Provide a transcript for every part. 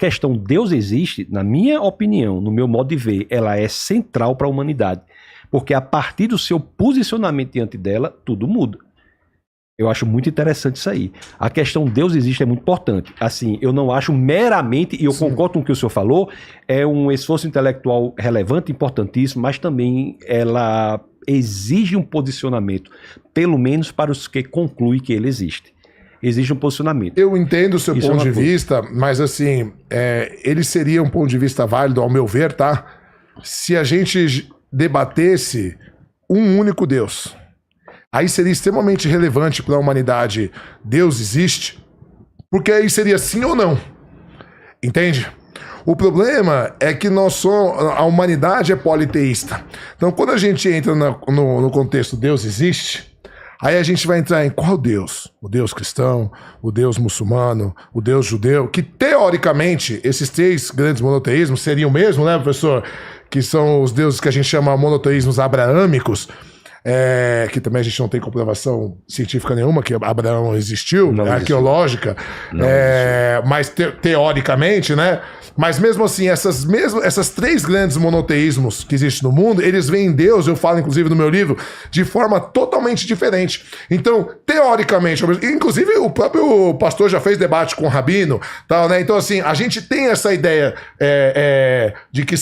questão Deus existe, na minha opinião, no meu modo de ver, ela é central para a humanidade. Porque a partir do seu posicionamento diante dela, tudo muda. Eu acho muito interessante isso aí. A questão Deus existe é muito importante. Assim, eu não acho meramente, e eu concordo com o que o senhor falou, é um esforço intelectual relevante, importantíssimo, mas também ela exige um posicionamento, pelo menos para os que concluem que ele existe. Existe um posicionamento. Eu entendo o seu ponto de vista, mas assim, ele seria um ponto de vista válido, ao meu ver, tá? Se a gente debatesse um único Deus. Aí seria extremamente relevante para a humanidade. Deus existe? Porque aí seria sim ou não. Entende? O problema é que a humanidade é politeísta. Então, quando a gente entra no contexto Deus existe, aí a gente vai entrar em qual Deus? O Deus cristão, o Deus muçulmano, o Deus judeu, que teoricamente esses três grandes monoteísmos seriam o mesmo, né, professor? Que são os deuses que a gente chama monoteísmos abraâmicos, que também a gente não tem comprovação científica nenhuma que Abraão existiu, arqueológica, mas teoricamente, né? Mas mesmo assim, essas três grandes monoteísmos que existem no mundo, eles veem Deus, eu falo inclusive no meu livro, de forma totalmente diferente. Então, teoricamente, inclusive o próprio pastor já fez debate com o rabino, tal, né? Então assim, a gente tem essa ideia de que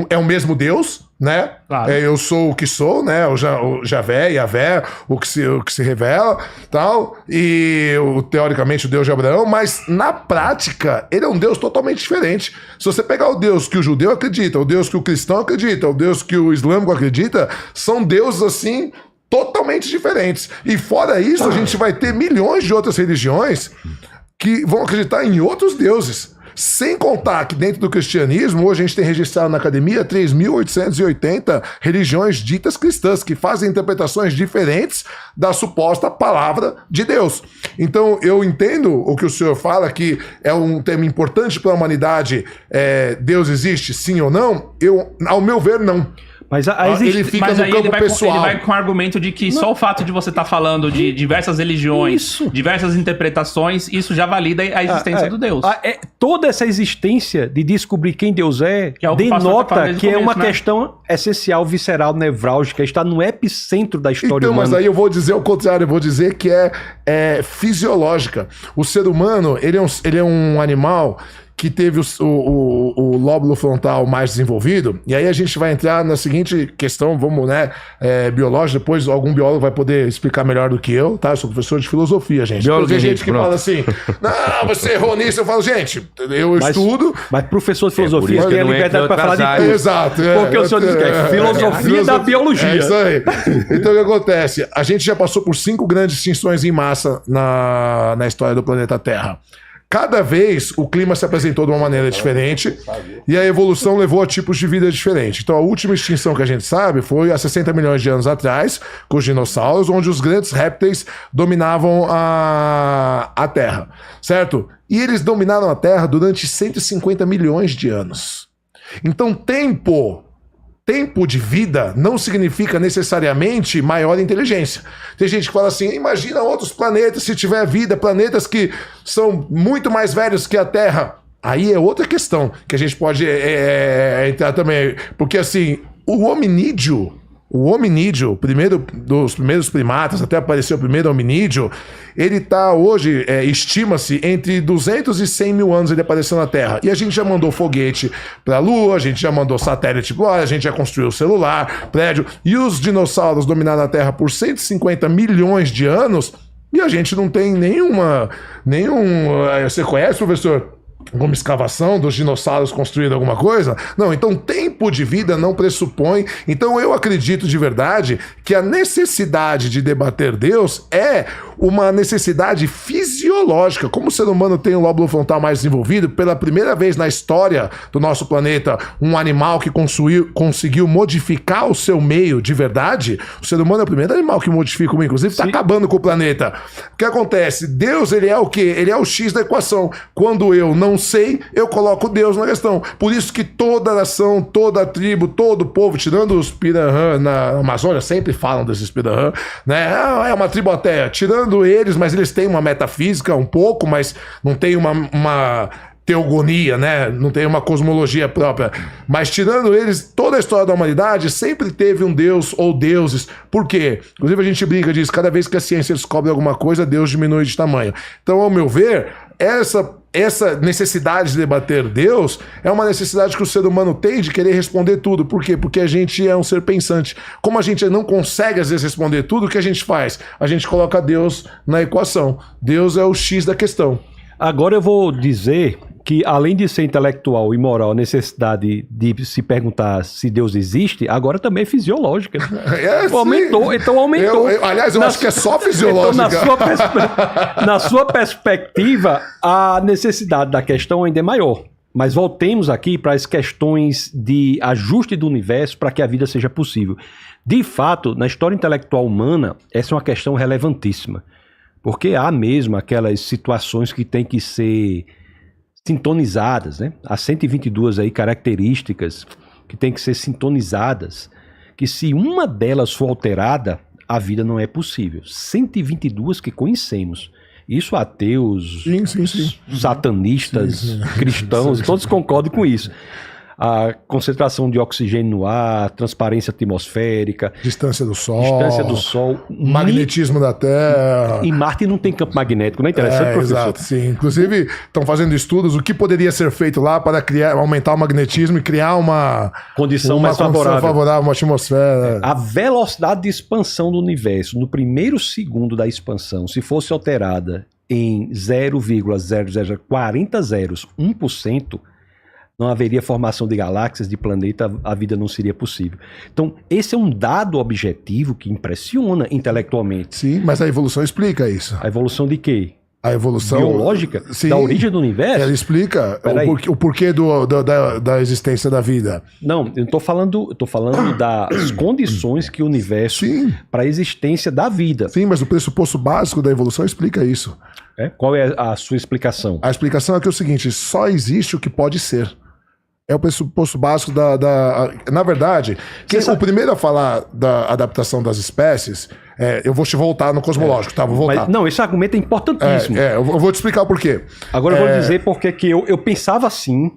é o mesmo Deus, né? Claro. Eu sou o que sou, né? O Javé, Yavé, o que se revela, tal, e teoricamente o Deus de Abraão, mas na prática ele é um Deus totalmente diferente. Se você pegar o Deus que o judeu acredita, o Deus que o cristão acredita, o Deus que o islâmico acredita, são deuses assim totalmente diferentes. E fora isso, a gente vai ter milhões de outras religiões que vão acreditar em outros deuses. Sem contar que dentro do cristianismo, hoje a gente tem registrado na academia 3.880 religiões ditas cristãs, que fazem interpretações diferentes da suposta palavra de Deus. Então eu entendo o que o senhor fala, que é um tema importante para a humanidade, Deus existe sim ou não? Ao meu ver, não. Mas ele fica no campo pessoal. Ele vai com o argumento de que só o fato de você estar falando de diversas religiões, diversas interpretações, isso já valida a existência do Deus. Toda essa existência de descobrir quem Deus denota que é uma questão essencial, visceral, nevrálgica, está no epicentro da história humana. Mas aí eu vou dizer o contrário, eu vou dizer que é fisiológica. O ser humano, ele é um animal que teve o lóbulo frontal mais desenvolvido, e aí a gente vai entrar na seguinte questão, biológica, depois algum biólogo vai poder explicar melhor do que eu, tá? Eu sou professor de filosofia, gente. Tem gente que fala assim, não, você errou nisso, eu falo, gente, eu estudo... Mas professor de filosofia tem a liberdade para falar de tudo. Exato. Porque o senhor diz que é filosofia da biologia. É isso aí. Então o que acontece? A gente já passou por 5 grandes extinções em massa na história do planeta Terra. Cada vez o clima se apresentou de uma maneira diferente e a evolução levou a tipos de vida diferentes. Então a última extinção que a gente sabe foi há 60 milhões de anos atrás, com os dinossauros, onde os grandes répteis dominavam a Terra, certo? E eles dominaram a Terra durante 150 milhões de anos. Então tempo de vida não significa necessariamente maior inteligência. Tem gente que fala assim, imagina outros planetas se tiver vida, planetas que são muito mais velhos que a Terra. Aí é outra questão que a gente pode entrar também. Porque assim, o hominídeo, primeiro dos primeiros primatas, até apareceu o primeiro hominídeo, ele está hoje, estima-se, entre 200 e 100 mil anos ele apareceu na Terra. E a gente já mandou foguete para a Lua, a gente já mandou satélite para a gente já construiu celular, prédio. E os dinossauros dominaram a Terra por 150 milhões de anos e a gente não tem Você conhece, professor? Alguma escavação dos dinossauros construindo alguma coisa? Não, então tempo de vida não pressupõe. Então eu acredito de verdade que a necessidade de debater Deus é uma necessidade fisiológica. Como o ser humano tem o lóbulo frontal mais desenvolvido, pela primeira vez na história do nosso planeta, um animal que conseguiu modificar o seu meio de verdade, o ser humano é o primeiro animal que modifica o meio, inclusive está acabando com o planeta. O que acontece? Deus, ele é o quê? Ele é o X da equação. Quando eu não sei, eu coloco Deus na questão. Por isso que toda nação, toda tribo, todo povo, tirando os Pirahã na Amazônia, sempre falam desses Pirahã, né? É uma triboteia. Tirando eles, mas eles têm uma metafísica um pouco, mas não tem teogonia, né? Não tem uma cosmologia própria. Mas tirando eles, toda a história da humanidade sempre teve um Deus ou deuses. Por quê? Inclusive a gente brinca disso, cada vez que a ciência descobre alguma coisa, Deus diminui de tamanho. Então, ao meu ver, essa necessidade de debater Deus é uma necessidade que o ser humano tem de querer responder tudo. Por quê? Porque a gente é um ser pensante. Como a gente não consegue, às vezes, responder tudo, o que a gente faz? A gente coloca Deus na equação. Deus é o X da questão. Agora eu vou dizer que, além de ser intelectual e moral, a necessidade de se perguntar se Deus existe, agora também é fisiológica. Aumentou. Aliás, eu acho que é só fisiológica. Então, na sua perspectiva, a necessidade da questão ainda é maior. Mas voltemos aqui para as questões de ajuste do universo para que a vida seja possível. De fato, na história intelectual humana, essa é uma questão relevantíssima. Porque há mesmo aquelas situações que têm que ser sintonizadas, né? Há 122 aí características que têm que ser sintonizadas, que se uma delas for alterada, a vida não é possível. 122 que conhecemos. Isso ateus, sim. satanistas, cristãos, todos concordam com isso. A concentração de oxigênio no ar, transparência atmosférica, distância do Sol, magnetismo da Terra. E Marte não tem campo magnético, não é interessante, professor? Exato, sim. Inclusive, estão fazendo estudos o que poderia ser feito lá para aumentar o magnetismo e criar uma condição mais favorável, uma atmosfera. A velocidade de expansão do universo no primeiro segundo da expansão, se fosse alterada em 0,00040 não haveria formação de galáxias, de planeta, a vida não seria possível. Então, esse é um dado objetivo que impressiona intelectualmente. Sim, mas a evolução explica isso. A evolução de quê? A evolução biológica? Sim, da origem do universo? Ela explica o porquê da existência da vida. Não, eu estou falando das condições que o universo para a existência da vida. Sim, mas o pressuposto básico da evolução explica isso. Qual é a sua explicação? A explicação é que é o seguinte, só existe o que pode ser. É o pressuposto básico na verdade, o primeiro a falar da adaptação das espécies, eu vou te voltar no cosmológico, tá? Vou voltar. Mas, não, esse argumento é importantíssimo. Eu vou te explicar o porquê. Agora eu vou dizer porque que eu pensava assim.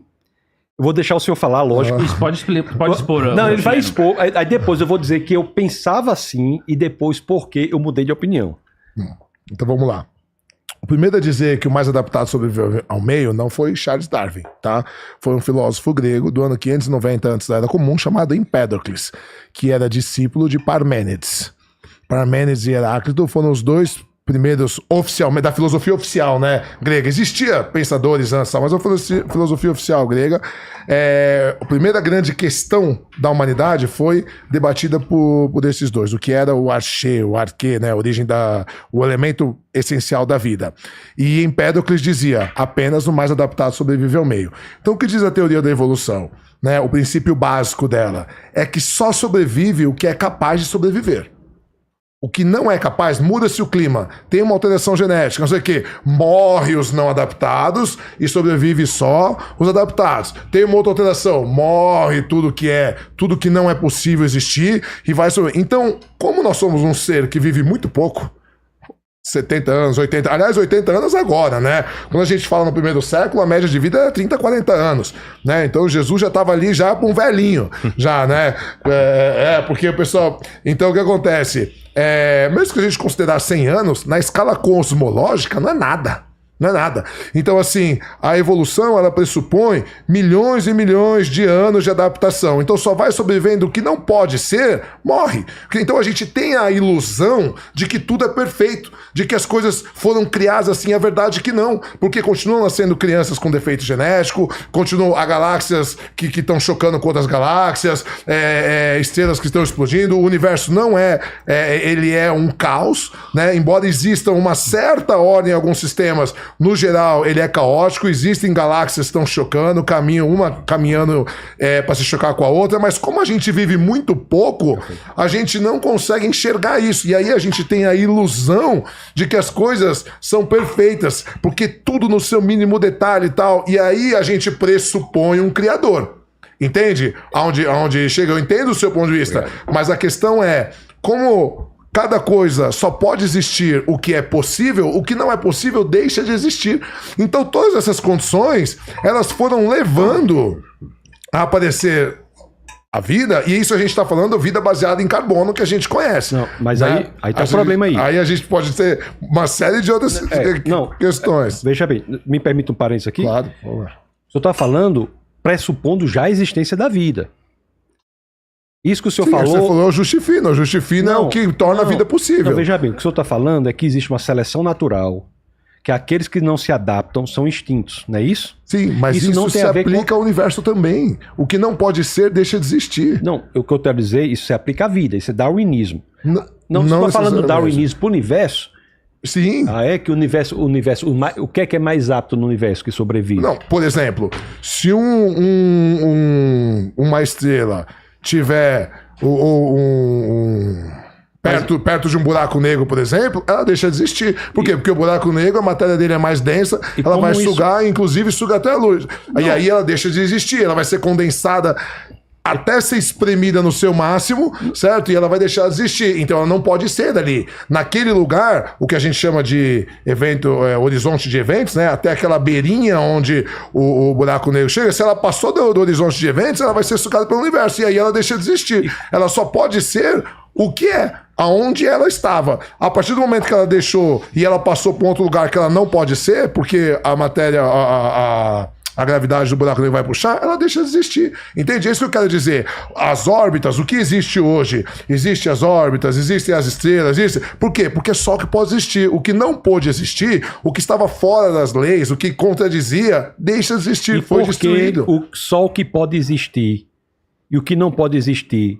Eu vou deixar o senhor falar, lógico. Isso pode expor. Não, ele vai expor. Aí depois eu vou dizer que eu pensava assim e depois porque eu mudei de opinião. Então vamos lá. O primeiro a dizer que o mais adaptado sobreviveu ao meio não foi Charles Darwin, tá? Foi um filósofo grego do ano 590 a.C. da Era Comum chamado Empédocles, que era discípulo de Parmênides. Parmênides e Heráclito foram os dois primeiros oficialmente, da filosofia oficial, né, grega. Existia pensadores antes, mas a filosofia oficial grega, a primeira grande questão da humanidade foi debatida por esses dois, o que era o archê, o arquê, né, a origem o elemento essencial da vida. E Empédocles dizia, apenas o mais adaptado sobrevive ao meio. Então o que diz a teoria da evolução? Né, o princípio básico dela é que só sobrevive o que é capaz de sobreviver. O que não é capaz, muda-se o clima, tem uma alteração genética, não sei o quê, morre os não adaptados e sobrevive só os adaptados. Tem uma outra alteração, morre tudo que não é possível existir e vai sobreviver. Então, como nós somos um ser que vive muito pouco, 70 anos, 80, aliás, 80 anos agora, né? Quando a gente fala no primeiro século, a média de vida era 30, 40 anos, né? Então Jesus já estava ali já com um velhinho, já, né? Porque o pessoal... Então o que acontece? Mesmo que a gente considerar 100 anos, na escala cosmológica não é nada. Não é nada. Então, assim, a evolução, ela pressupõe milhões e milhões de anos de adaptação. Então, só vai sobrevivendo o que não pode ser, morre. Então, a gente tem a ilusão de que tudo é perfeito, de que as coisas foram criadas assim. A verdade é que não, porque continuam nascendo crianças com defeito genético, continuam as galáxias que estão chocando com outras galáxias, estrelas que estão explodindo. O universo não ele é um caos, né? Embora exista uma certa ordem em alguns sistemas, no geral, ele é caótico, existem galáxias que estão chocando, caminhando para se chocar com a outra, mas como a gente vive muito pouco, a gente não consegue enxergar isso. E aí a gente tem a ilusão de que as coisas são perfeitas, porque tudo no seu mínimo detalhe e tal. E aí a gente pressupõe um criador. Entende? Aonde chega, eu entendo o seu ponto de vista, mas a questão é como cada coisa só pode existir o que é possível, o que não é possível deixa de existir. Então todas essas condições, elas foram levando a aparecer a vida, e isso a gente está falando vida baseada em carbono que a gente conhece. Não, mas né? aí tá o problema aí. Aí a gente pode ter uma série de outras questões. Veja bem, me permita um parênteses aqui? Claro, vamos lá. O senhor está falando pressupondo já a existência da vida. Isso que o senhor falou... Você falou justifica é o que torna a vida possível. Não, veja bem, o que o senhor está falando é que existe uma seleção natural, que aqueles que não se adaptam são extintos, não é isso? Sim, mas isso não se aplica ao universo também. O que não pode ser, deixa de existir. Não, o que eu quero dizer, isso se aplica à vida, isso é darwinismo. Não estou falando do darwinismo para o universo. Sim. É que o universo, o que é mais apto no universo que sobrevive? Não, por exemplo, se uma estrela tiver perto de um buraco negro, por exemplo, ela deixa de existir. Por quê? Porque o buraco negro, a matéria dele é mais densa, ela vai sugar, inclusive suga até a luz. E aí ela deixa de existir, ela vai ser condensada até ser espremida no seu máximo, certo? E ela vai deixar de existir. Então ela não pode ser dali. Naquele lugar, o que a gente chama de evento, horizonte de eventos, né? Até aquela beirinha onde o buraco negro chega, se ela passou do horizonte de eventos, ela vai ser sugada pelo universo. E aí ela deixa de existir. Ela só pode ser o que é, aonde ela estava. A partir do momento que ela deixou e ela passou para outro lugar que ela não pode ser, porque a matéria, a gravidade do buraco negro vai puxar, ela deixa de existir. Entende? É isso que eu quero dizer. As órbitas, o que existe hoje? Existem as órbitas, existem as estrelas, Por quê? Porque é só o que pode existir. O que não pôde existir, o que estava fora das leis, o que contradizia, deixa de existir, foi destruído. Só o que pode existir e o que não pode existir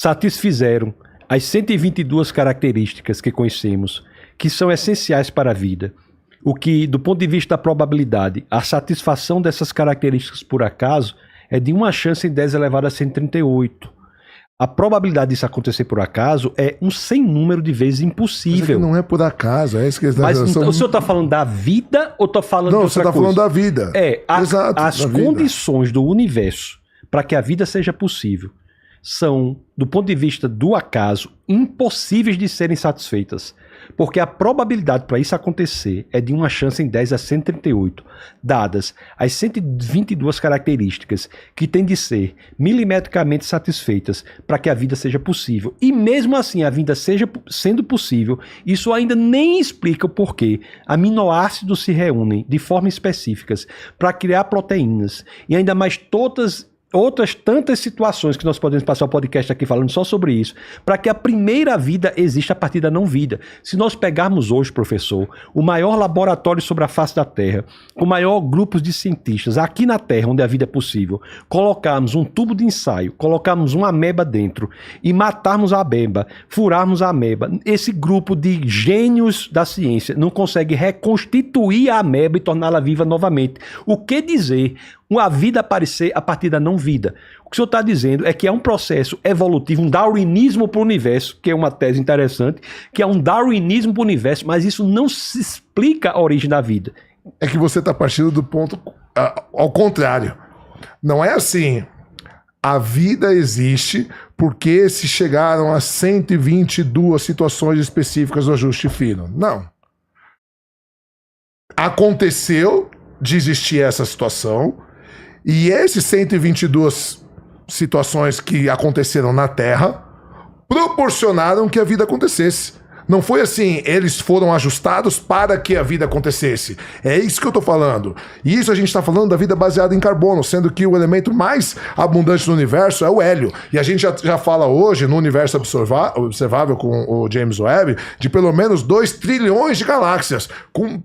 satisfizeram as 122 características que conhecemos, que são essenciais para a vida. O que, do ponto de vista da probabilidade, a satisfação dessas características por acaso é de 1 chance em 10 elevado a 138. A probabilidade disso acontecer por acaso é um sem número de vezes impossível. Mas não é por acaso, é isso que Mas então, o senhor está falando da vida ou está falando de outra coisa? Não, você está falando da vida. Exato, as condições do universo para que a vida seja possível são, do ponto de vista do acaso, impossíveis de serem satisfeitas. Porque a probabilidade para isso acontecer é de 1 chance em 10 a 138, dadas as 122 características que têm de ser milimetricamente satisfeitas para que a vida seja possível. E mesmo assim a vida sendo possível, isso ainda nem explica o porquê aminoácidos se reúnem de formas específicas para criar proteínas e ainda mais outras tantas situações que nós podemos passar o podcast aqui falando só sobre isso, para que a primeira vida exista a partir da não vida. Se nós pegarmos hoje, professor, o maior laboratório sobre a face da Terra, com o maior grupo de cientistas aqui na Terra, onde a vida é possível, colocarmos um tubo de ensaio, colocarmos uma ameba dentro e matarmos a ameba, furarmos a ameba, esse grupo de gênios da ciência não consegue reconstituir a ameba e torná-la viva novamente. O que dizer a vida aparecer a partir da não vida? O que o senhor está dizendo é que é um processo evolutivo, um darwinismo para o universo, que é uma tese interessante, que é um darwinismo para o universo, mas isso não se explica a origem da vida. É que você está partindo do ponto ao contrário. Não é assim. A vida existe porque se chegaram a 122 situações específicas do ajuste fino. Não. Aconteceu de existir essa situação. E esses 122 situações que aconteceram na Terra proporcionaram que a vida acontecesse. Não foi assim, eles foram ajustados para que a vida acontecesse. É isso que eu tô falando. E isso a gente tá falando da vida baseada em carbono, sendo que o elemento mais abundante no universo é o hélio. E a gente já fala hoje, no universo observável com o James Webb, de pelo menos 2 trilhões de galáxias, com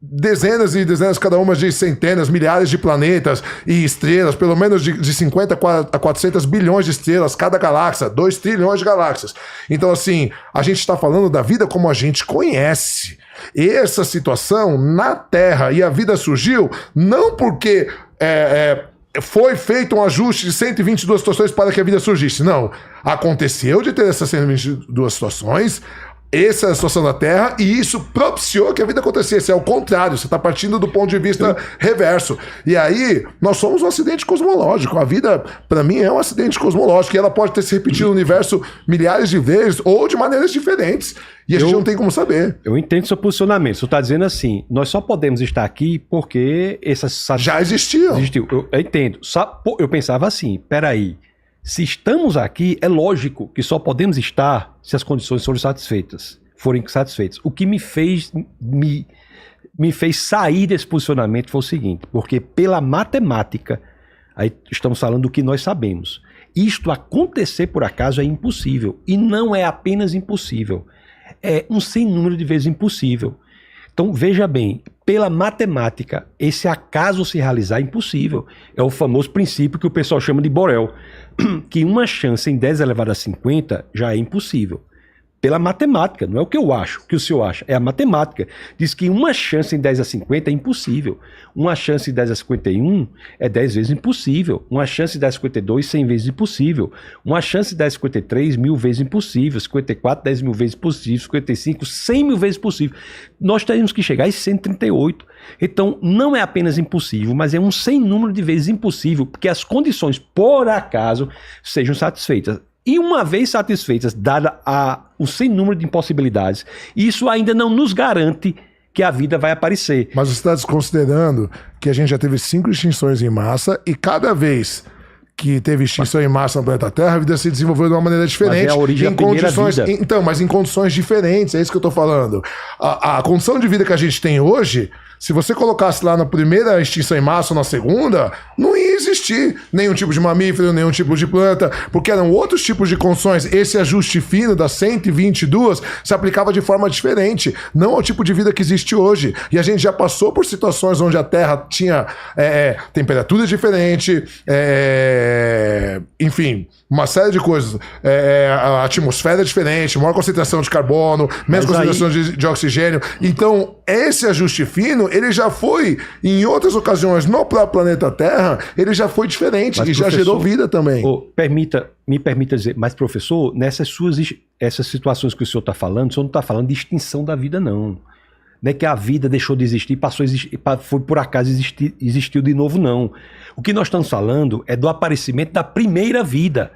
dezenas e dezenas, cada uma de centenas, milhares de planetas e estrelas, pelo menos de 50 a 400 bilhões de estrelas cada galáxia, 2 trilhões de galáxias. Então, assim, a gente está falando da vida como a gente conhece. Essa situação na Terra e a vida surgiu não porque foi feito um ajuste de 122 situações para que a vida surgisse. Não. Aconteceu de ter essas 122 situações. essa é a situação da Terra e isso propiciou que a vida acontecesse. É o contrário, você está partindo do ponto de vista reverso. E aí, nós somos um acidente cosmológico. A vida, para mim, é um acidente cosmológico e ela pode ter se repetido no universo milhares de vezes ou de maneiras diferentes. E a gente não tem como saber. Eu entendo seu posicionamento. Você está dizendo assim, nós só podemos estar aqui porque essas... Já existiam. Eu entendo. Eu pensava assim, peraí, se estamos aqui, é lógico que só podemos estar se as condições forem satisfeitas. O que me fez sair desse posicionamento foi o seguinte, porque pela matemática, aí estamos falando do que nós sabemos, isto acontecer por acaso é impossível. E não é apenas impossível, é um sem número de vezes impossível. Então, veja bem, pela matemática, esse acaso se realizar é impossível. É o famoso princípio que o pessoal chama de Borel, que uma chance em 10 elevado a 50 já é impossível. Pela matemática, não é o que eu acho, o que o senhor acha, é a matemática. Diz que uma chance em 10 a 50 é impossível. Uma chance em 10 a 51 é 10 vezes impossível. Uma chance em 10 a 52, 100 vezes impossível. Uma chance em 10 a 53, 1000 vezes impossível. 54, 10 mil vezes possível. 55, 100 mil vezes possível. Nós teríamos que chegar a 138. Então, não é apenas impossível, mas é um sem número de vezes impossível, porque as condições, por acaso, sejam satisfeitas. E uma vez satisfeitas, dada o sem número de impossibilidades, isso ainda não nos garante que a vida vai aparecer. Mas você está desconsiderando que a gente já teve 5 extinções em massa e cada vez que teve extinção em massa no planeta Terra, a vida se desenvolveu de uma maneira diferente. Mas é a origem da primeira vida. Então, mas em condições diferentes, é isso que eu estou falando. A condição de vida que a gente tem hoje, se você colocasse lá na primeira extinção em massa ou na segunda, não ia existir nenhum tipo de mamífero, nenhum tipo de planta, porque eram outros tipos de condições. Esse ajuste fino das 122 se aplicava de forma diferente, não ao tipo de vida que existe hoje. E a gente já passou por situações onde a Terra tinha temperatura diferente, enfim, uma série de coisas. A atmosfera é diferente, maior concentração de carbono, menos concentração de oxigênio. Então, esse ajuste fino, ele já foi, em outras ocasiões, no próprio planeta Terra, ele já foi diferente. Mas, e já gerou vida também. Me permita dizer, mas professor, essas situações que o senhor está falando, o senhor não está falando de extinção da vida, não. Não é que a vida deixou de existir, passou a existir, foi por acaso existiu de novo, não. O que nós estamos falando é do aparecimento da primeira vida.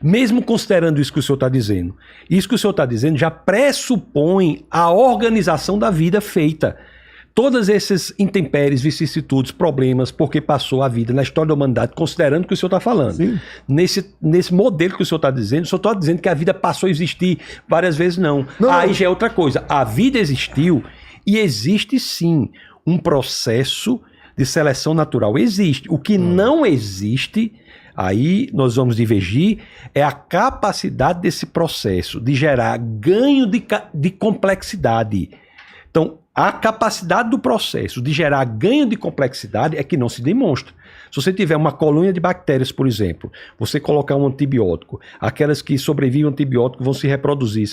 Mesmo considerando isso que o senhor está dizendo. Isso que o senhor está dizendo já pressupõe a organização da vida feita. Todas essas intempéries, vicissitudes, problemas, porque passou a vida na história da humanidade, considerando o que o senhor está falando. Sim. Nesse modelo que o senhor está dizendo, o senhor está dizendo que a vida passou a existir várias vezes, não. Aí já é outra coisa. A vida existiu e existe sim um processo de seleção natural. Existe. O que não existe, aí nós vamos divergir, é a capacidade desse processo de gerar ganho de complexidade. Então, a capacidade do processo de gerar ganho de complexidade é que não se demonstra. Se você tiver uma colônia de bactérias, por exemplo, você colocar um antibiótico, aquelas que sobrevivem ao antibiótico vão se reproduzir,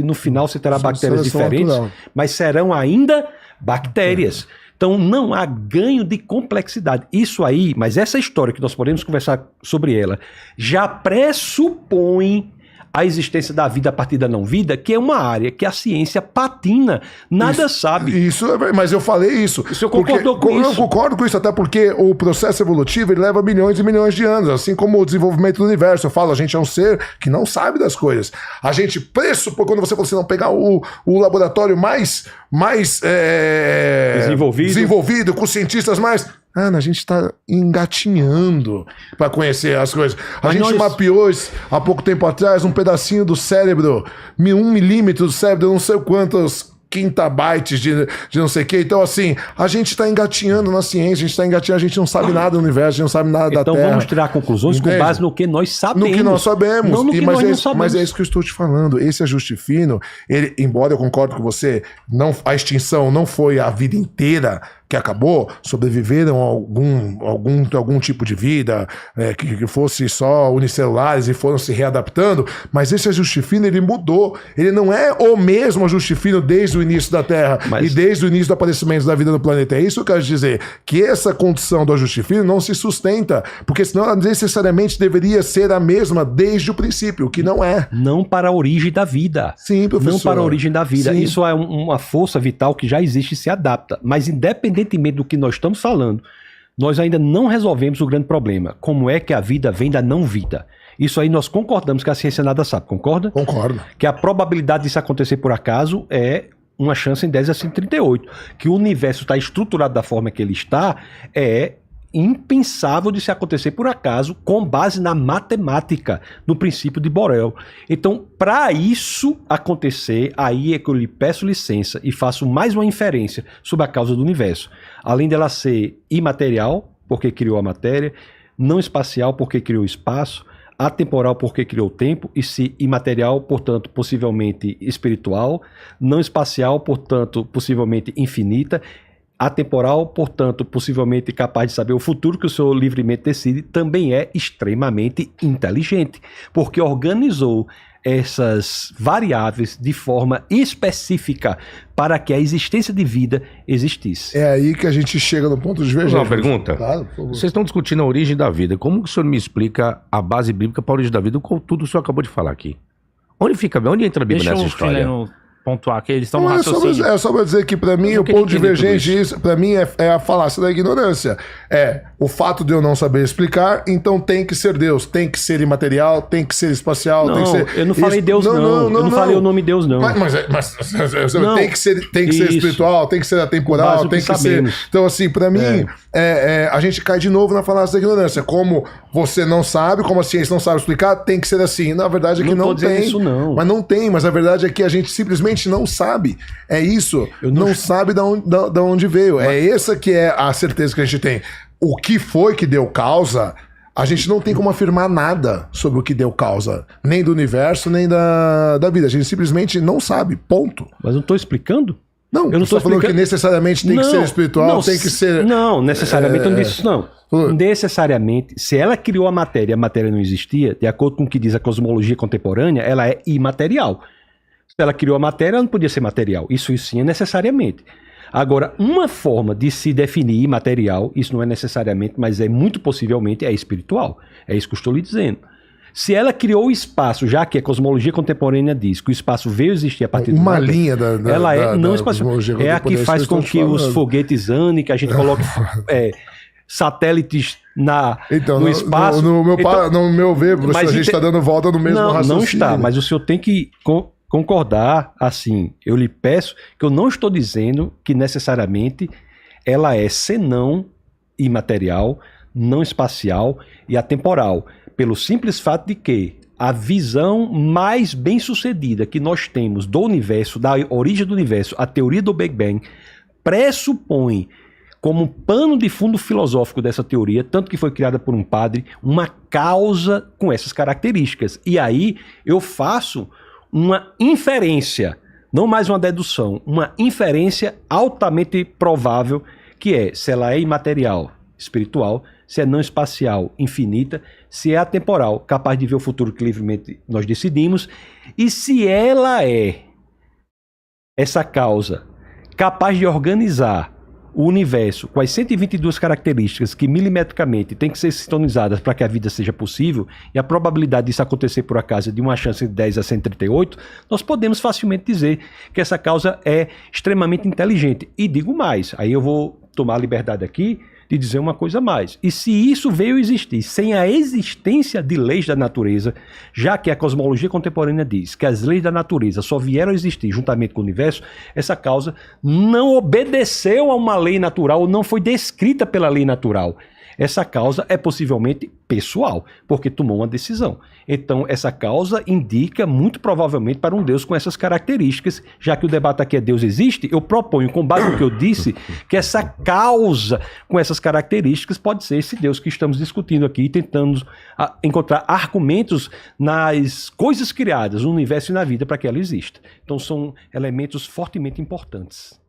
no final você terá bactérias diferentes, mas serão ainda bactérias. Então não há ganho de complexidade. Isso aí, mas essa história que nós podemos conversar sobre ela, já pressupõe a existência da vida a partir da não-vida, que é uma área que a ciência patina, nada sabe. Isso, mas eu falei isso. O senhor concordou com isso? Eu concordo com isso, até porque o processo evolutivo ele leva milhões e milhões de anos, assim como o desenvolvimento do universo. Eu falo, a gente é um ser que não sabe das coisas. A gente pressupõe, quando você falou assim, não pegar o laboratório mais desenvolvido, com cientistas mais... Ana, a gente está engatinhando para conhecer as coisas. A gente mapeou há pouco tempo atrás um pedacinho do cérebro, 1 milímetro do cérebro, não sei quantos quintabytes de não sei o que. Então, assim, a gente está engatinhando na ciência, a gente não sabe nada do universo, a gente não sabe nada da Terra. Então vamos tirar conclusões com base no que nós sabemos. No que nós sabemos. Não no que nós não sabemos. Mas é isso que eu estou te falando. Esse ajuste fino, embora eu concordo com você, a extinção não foi a vida inteira que acabou, sobreviveram a algum tipo de vida, que fosse só unicelulares e foram se readaptando, mas esse ajuste fino, ele mudou. Ele não é o mesmo ajuste fino desde o início da Terra e desde o início do aparecimento da vida no planeta. É isso que eu quero dizer, que essa condição do ajuste fino não se sustenta, porque senão ela necessariamente deveria ser a mesma desde o princípio, o que não é. Não para a origem da vida. Sim, professor. Não para a origem da vida. Sim. Isso é uma força vital que já existe e se adapta. Mas independentemente do que nós estamos falando, nós ainda não resolvemos o grande problema. Como é que a vida vem da não vida? Isso aí nós concordamos que a ciência nada sabe, concorda? Concordo. Que a probabilidade disso acontecer por acaso é uma chance em 10 a 138. Que o universo está estruturado da forma que ele está é impensável de se acontecer por acaso, com base na matemática, no princípio de Borel. Então, para isso acontecer, aí é que eu lhe peço licença e faço mais uma inferência sobre a causa do universo. Além dela ser imaterial, porque criou a matéria, não espacial, porque criou o espaço, atemporal, porque criou o tempo, e se imaterial, portanto, possivelmente espiritual, não espacial, portanto, possivelmente infinita, atemporal, portanto, possivelmente capaz de saber o futuro que o senhor livremente decide, também é extremamente inteligente, porque organizou essas variáveis de forma específica para que a existência de vida existisse. É aí que a gente chega no ponto de divergência. Uma pergunta. Claro, por favor. Vocês estão discutindo a origem da vida. Como que o senhor me explica a base bíblica para a origem da vida com tudo que o senhor acabou de falar aqui? Onde entra a Bíblia nessa história? Pontuar que eles estão no Não, raciocínio. é só pra dizer que pra mim o ponto divergente disso, pra mim é a falácia da ignorância. É o fato de eu não saber explicar, então tem que ser Deus, tem que ser imaterial, tem que ser espacial, Não, tem que ser... eu não falei Deus não, eu não falei o nome Deus não. Mas Não. tem que ser Isso. espiritual, tem que ser atemporal, Com base no tem que que ser... sabemos. Então assim, pra mim, a gente cai de novo na falácia da ignorância. Como você não sabe, como a ciência não sabe explicar, tem que ser assim. Na verdade é que não tô dizendo tem. isso, não. Mas não tem, mas a verdade é que a gente simplesmente não sabe. É isso. Não sabe de onde veio. É essa que é a certeza que a gente tem. O que foi que deu causa, a gente não tem como afirmar nada sobre o que deu causa. Nem do universo, nem da vida. A gente simplesmente não sabe. Ponto. Mas eu não estou explicando? Não, eu não estou falando que necessariamente tem que ser espiritual, tem que ser... Não, necessariamente eu não disse isso, não. Necessariamente, se ela criou a matéria não existia, de acordo com o que diz a cosmologia contemporânea, ela é imaterial. Se ela criou a matéria, ela não podia ser material. Isso sim é necessariamente. Agora, uma forma de se definir imaterial, isso não é necessariamente, mas é muito possivelmente, é espiritual. É isso que eu estou lhe dizendo. Se ela criou o espaço, já que a cosmologia contemporânea diz que o espaço veio existir a partir de uma linha da ela é não espacial. É a que faz com que os foguetes andem, que a gente coloque satélites no espaço. No meu ver, a gente está dando volta no mesmo raciocínio. Não está, mas o senhor tem que concordar, assim, eu lhe peço que eu não estou dizendo que necessariamente ela é senão imaterial, não espacial e atemporal, pelo simples fato de que a visão mais bem sucedida que nós temos do universo, da origem do universo, a teoria do Big Bang, pressupõe como pano de fundo filosófico dessa teoria, tanto que foi criada por um padre, uma causa com essas características. E aí eu faço uma inferência, não mais uma dedução, uma inferência altamente provável, que é, se ela é imaterial, espiritual, se é não espacial, infinita, se é atemporal, capaz de ver o futuro que livremente nós decidimos, e se ela é essa causa capaz de organizar o universo com as 122 características que milimetricamente têm que ser sintonizadas para que a vida seja possível, e a probabilidade disso acontecer por acaso de uma chance de 10 a 138, nós podemos facilmente dizer que essa causa é extremamente inteligente. E digo mais, aí eu vou tomar a liberdade aqui de dizer uma coisa a mais. E se isso veio existir sem a existência de leis da natureza, já que a cosmologia contemporânea diz que as leis da natureza só vieram a existir juntamente com o universo, essa causa não obedeceu a uma lei natural ou não foi descrita pela lei natural. Essa causa é possivelmente pessoal, porque tomou uma decisão. Então, essa causa indica muito provavelmente para um Deus com essas características. Já que o debate aqui é Deus existe, eu proponho, com base no que eu disse, que essa causa com essas características pode ser esse Deus que estamos discutindo aqui, tentando encontrar argumentos nas coisas criadas, no universo e na vida, para que ela exista. Então, são elementos fortemente importantes.